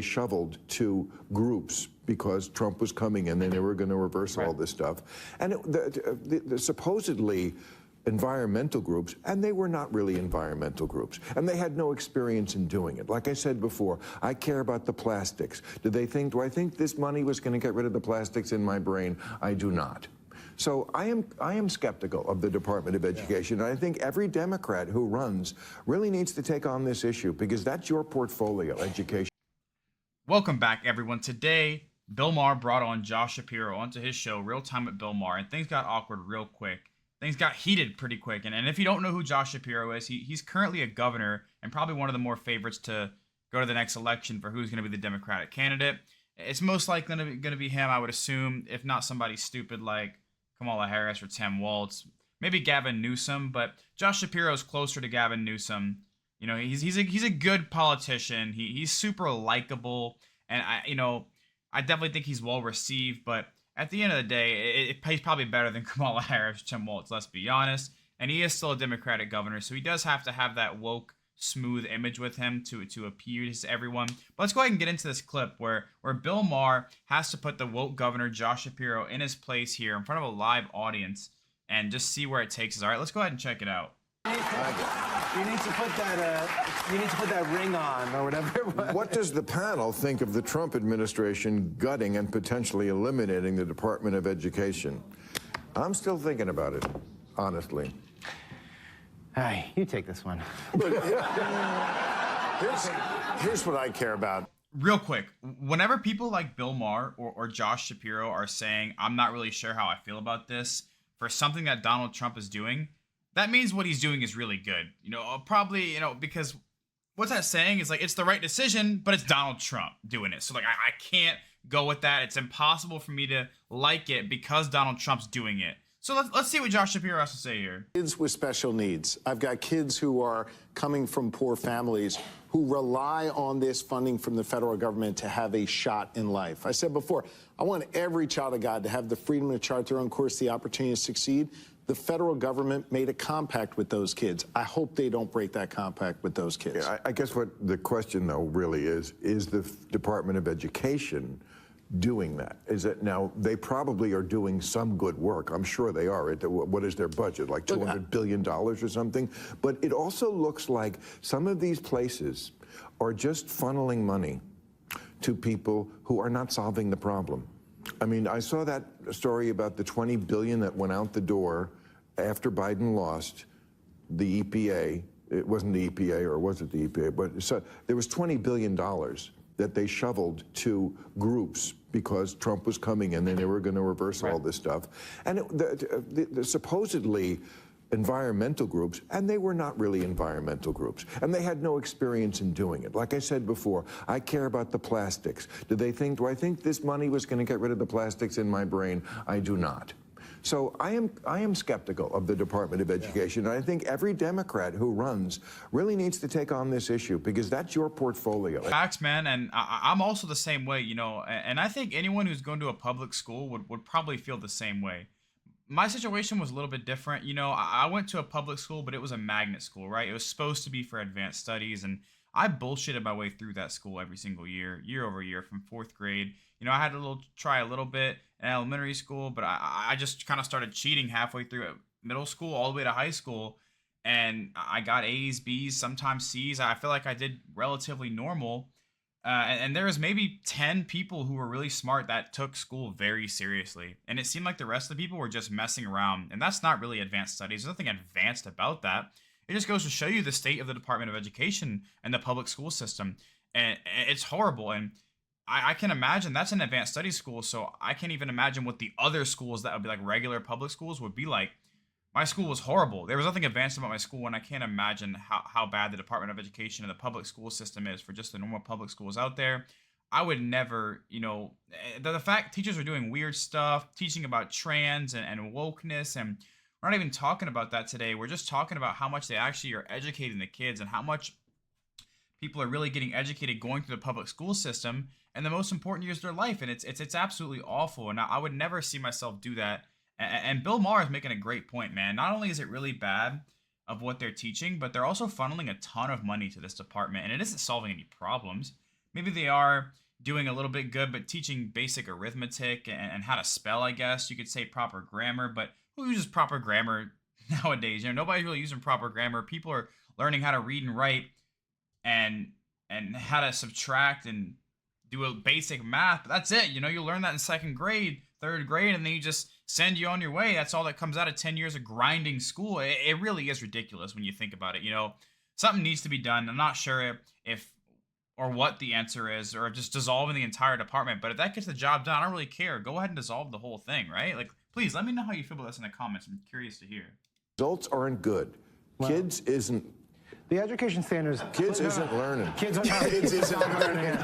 shoveled to groups because Trump was coming and then they were going to reverse all this stuff. And the supposedly environmental groups, and they were not really environmental groups, and they had no experience in doing it. Like I said before, I care about the plastics. Do I think this money was going to get rid of the plastics in my brain? I do not. So I am skeptical of the Department of Education, and I think every Democrat who runs really needs to take on this issue, because that's your portfolio, education. Welcome back, everyone. Today, Bill Maher brought on Josh Shapiro onto his show, Real Time with Bill Maher, and things got awkward real quick. Things got heated pretty quick. And if you don't know who Josh Shapiro is, he's currently a governor and probably one of the more favorites to go to the next election for who's going to be the Democratic candidate. It's most likely going to be him, I would assume, if not somebody stupid like Kamala Harris or Tim Walz, maybe Gavin Newsom. But Josh Shapiro is closer to Gavin Newsom. You know, he's a good politician. He's super likable, and I definitely think he's well received. But at the end of the day, he's probably better than Kamala Harris, Tim Walz, let's be honest. And he is still a Democratic governor, so he does have to have that woke, smooth image with him to appease everyone. But let's go ahead and get into this clip where Bill Maher has to put the woke governor, Josh Shapiro, in his place here in front of a live audience and just see where it takes us. All right, let's go ahead and check it out. You need to put that ring on or whatever it was. What does the panel think of the Trump administration gutting and potentially eliminating the Department of Education? I'm still thinking about it, honestly. Hey, you take this one. Here's what I care about. Real quick, whenever people like Bill Maher or Josh Shapiro are saying, I'm not really sure how I feel about this, for something that Donald Trump is doing, that means what he's doing is really good. Probably, because what's that saying is like, it's the right decision, but it's Donald Trump doing it. So like, I can't go with that. It's impossible for me to like it because Donald Trump's doing it. So let's see what Josh Shapiro has to say here. Kids with special needs. I've got kids who are coming from poor families who rely on this funding from the federal government to have a shot in life. I said before, I want every child of God to have the freedom to chart their own course, the opportunity to succeed. The federal government made a compact with those kids. I hope they don't break that compact with those kids. Yeah, I guess what the question, though, really is the Department of Education doing that? Is it now, they probably are doing some good work. I'm sure they are. What is their budget, like $200 billion or something? But it also looks like some of these places are just funneling money to people who are not solving the problem. I mean, I saw that story about the $20 billion that went out the door after Biden lost the EPA. It wasn't the EPA, or was it the EPA? But so there was $20 billion that they shoveled to groups because Trump was coming and then they were going to reverse all this stuff. And the supposedly environmental groups, and they were not really environmental groups, and they had no experience in doing it. Like I said before, I care about the plastics. Do I think this money was going to get rid of the plastics in my brain? I do not. So I am skeptical of the Department of Education, and I think every Democrat who runs really needs to take on this issue, because that's your portfolio. Facts, man, and I'm also the same way, and I think anyone who's going to a public school would probably feel the same way. My situation was a little bit different. I went to a public school, but it was a magnet school, right? It was supposed to be for advanced studies, and I bullshitted my way through that school every single year over year, from 4th grade. I had to try a little bit in elementary school, but I just kind of started cheating halfway through middle school all the way to high school, and I got A's, B's, sometimes C's. I feel like I did relatively normal. And there was maybe 10 people who were really smart that took school very seriously. And it seemed like the rest of the people were just messing around. And that's not really advanced studies. There's nothing advanced about that. It just goes to show you the state of the Department of Education and the public school system. And it's horrible. And I can imagine that's an advanced studies school. So I can't even imagine what the other schools that would be like regular public schools would be like. My school was horrible. There was nothing advanced about my school, and I can't imagine how bad the Department of Education and the public school system is for just the normal public schools out there. I would never, the fact teachers are doing weird stuff, teaching about trans and wokeness, and we're not even talking about that today. We're just talking about how much they actually are educating the kids and how much people are really getting educated going through the public school system in the most important years of their life, and it's absolutely awful, and I would never see myself do that. And Bill Maher is making a great point, man. Not only is it really bad of what they're teaching, but they're also funneling a ton of money to this department, and it isn't solving any problems. maybe they are doing a little bit good, but teaching basic arithmetic and how to spell, I guess you could say proper grammar. But who uses proper grammar nowadays? Nobody's really using proper grammar. People are learning how to read and write and how to subtract and do a basic math. But that's it. You learn that in second grade, third grade, and then you just send you on your way. That's all that comes out of 10 years of grinding school. It really is ridiculous when you think about it. Something needs to be done. I'm not sure if or what the answer is, or just dissolving the entire department. But if that gets the job done, I don't really care. Go ahead and dissolve the whole thing, right? Like, please let me know how you feel about this in the comments. I'm curious to hear. Results aren't good. Kids isn't. The education standards. Kids isn't learning. Kids are not. Kids isn't learning.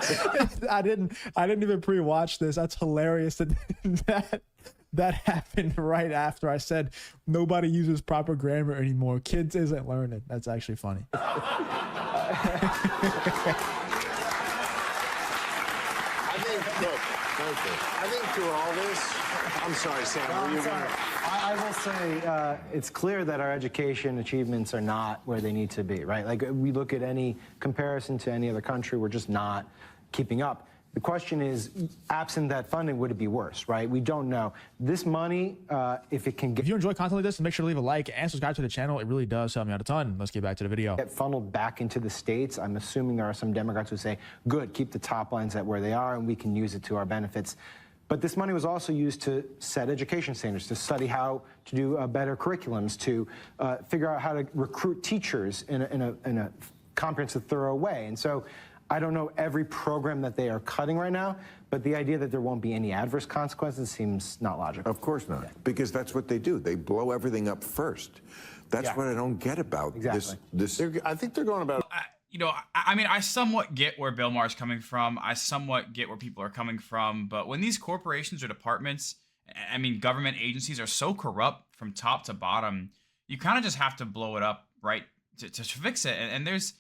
I didn't even pre-watch this. That's hilarious that happened right after I said nobody uses proper grammar anymore. Kids isn't learning. That's actually funny. I think through all this, I'm sorry, Sam. I will say it's clear that our education achievements are not where they need to be, right? Like, we look at any comparison to any other country, we're just not keeping up. The question is, absent that funding, would it be worse, right? We don't know. This money, if it can If you enjoy content like this, make sure to leave a like and subscribe to the channel. It really does help me out a ton. Let's get back to the video. get funneled back into the states, I'm assuming there are some Democrats who say, good, keep the top lines at where they are, and we can use it to our benefits. But this money was also used to set education standards, to study how to do better curriculums, to figure out how to recruit teachers in a comprehensive, thorough way. And so I don't know every program that they are cutting right now, but the idea that there won't be any adverse consequences seems not logical. Of course not, because that's what they do. They blow everything up first. That's what I don't get about this. I think they're going about. I mean, I somewhat get where Bill Maher is coming from. I somewhat get where people are coming from. But when these corporations or departments, I mean, government agencies are so corrupt from top to bottom, you kind of just have to blow it up, right, to fix it. And there's,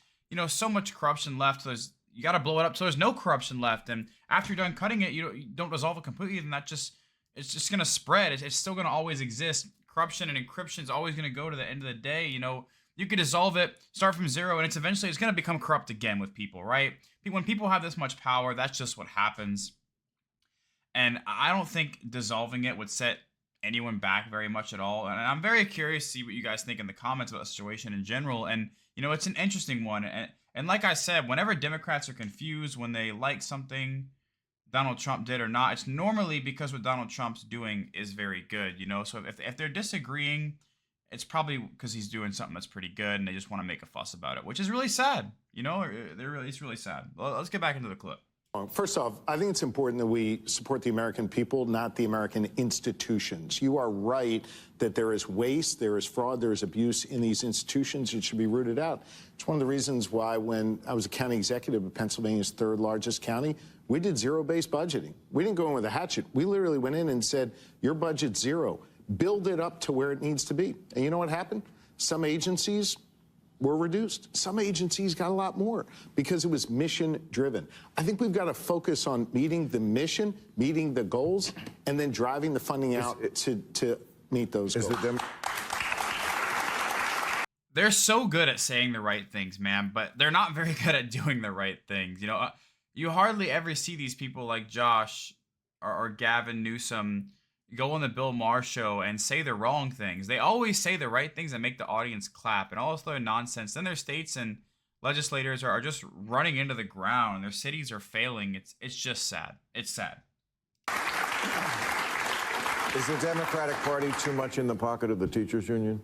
so much corruption left. You got to blow it up so there's no corruption left. And after you're done cutting it, you don't dissolve it completely, then it's just going to spread. It's still going to always exist. Corruption and encryption is always going to go to the end of the day. You could dissolve it, start from zero, and it's going to become corrupt again with people, right? When people have this much power, that's just what happens. And I don't think dissolving it would set anyone back very much at all. And I'm very curious to see what you guys think in the comments about the situation in general. And, it's an interesting one. And like I said, whenever Democrats are confused when they like something Donald Trump did or not, it's normally because what Donald Trump's doing is very good, So if they're disagreeing, it's probably because he's doing something that's pretty good and they just want to make a fuss about it, which is really sad. It's really sad. Well, let's get back into the clip. First off, I think it's important that we support the American people, not the American institutions. You are right that there is waste, there is fraud, there is abuse in these institutions. It should be rooted out. It's one of the reasons why when I was a county executive of Pennsylvania's third largest county, we did zero-based budgeting. We didn't go in with a hatchet. We literally went in and said, your budget's zero. Build it up to where it needs to be. And you know what happened? Some agencies were reduced. Some agencies got a lot more because it was mission driven. I think we've got to focus on meeting the mission, meeting the goals, and then driving the funding out to meet those goals. They're so good at saying the right things, man, but they're not very good at doing the right things. You hardly ever see these people like Josh or Gavin Newsom go on the Bill Maher show and say the wrong things. They always say the right things and make the audience clap and all this other nonsense. Then their states and legislators are just running into the ground. Their cities are failing. It's just sad. It's sad. Is the Democratic Party too much in the pocket of the teachers union?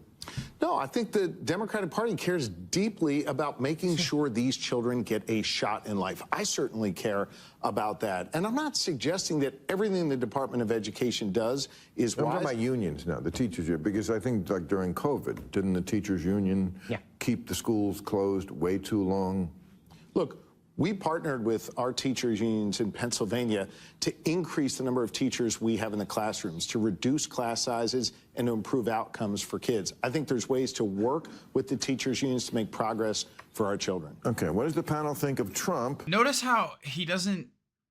No, I think the Democratic Party cares deeply about making sure these children get a shot in life. I certainly care about that. And I'm not suggesting that everything the Department of Education does is I'm wise. talking about unions now, the teachers union, because I think like during COVID, didn't the teachers union keep the schools closed way too long? Look, we partnered with our teachers unions in Pennsylvania to increase the number of teachers we have in the classrooms, to reduce class sizes, and to improve outcomes for kids. I think there's ways to work with the teachers unions to make progress for our children. Okay, what does the panel think of Trump? Notice how he doesn't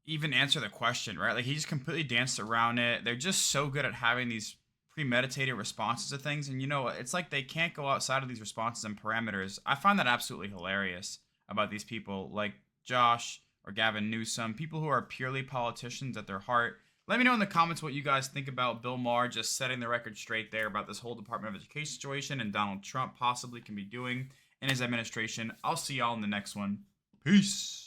even answer the question, right? Like, he just completely danced around it. They're just so good at having these premeditated responses to things. And, it's like they can't go outside of these responses and parameters. I find that absolutely hilarious about these people like Josh or Gavin Newsom, people who are purely politicians at their heart. Let me know in the comments what you guys think about Bill Maher just setting the record straight there about this whole Department of Education situation and Donald Trump possibly can be doing in his administration. I'll see y'all in the next one. Peace.